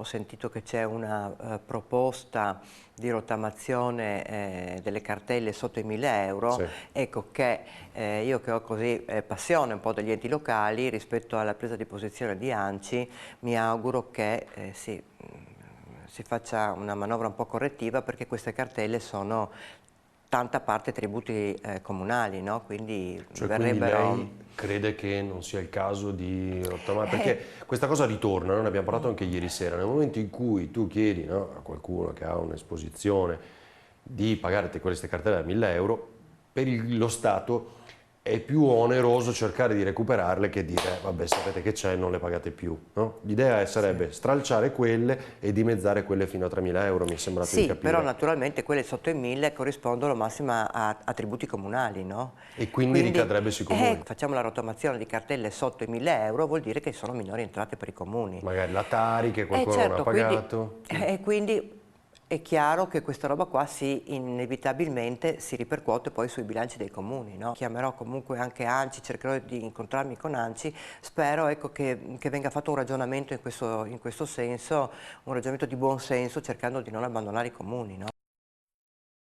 Ho sentito che c'è una proposta di rottamazione delle cartelle sotto i 1000 euro, Sì. ecco che io che ho così passione un po' degli enti locali rispetto alla presa di posizione di ANCI, mi auguro che si faccia una manovra un po' correttiva, perché queste cartelle sono tanta parte tributi comunali, no? Quindi Cioè, quindi verrebbero... lei crede che non sia il caso di rottamare? Perché questa cosa ritorna, noi ne abbiamo parlato anche ieri sera, nel momento in cui tu chiedi, no, a qualcuno che ha un'esposizione di pagare queste cartelle da 1000 euro, per lo Stato è più oneroso cercare di recuperarle che dire vabbè, sapete che c'è, non le pagate più, no? L'idea Sì. sarebbe stralciare quelle e dimezzare quelle fino a 3000 euro, mi è sembrato di Sì, però capire. naturalmente quelle sotto i 1000 corrispondono al massimo a tributi comunali, no? E quindi Quindi ricadrebbe sui comuni. facciamo la rottamazione di cartelle sotto i 1000 euro, vuol dire che sono minori entrate per i comuni. Magari la Tari che qualcuno non ha Certo, pagato. quindi è chiaro che questa roba qua inevitabilmente si ripercuote poi sui bilanci dei comuni, no? Chiamerò comunque anche ANCI, cercherò di incontrarmi con ANCI, spero, ecco, che venga fatto un ragionamento in questo senso, un ragionamento di buon senso, cercando di non abbandonare i comuni, no?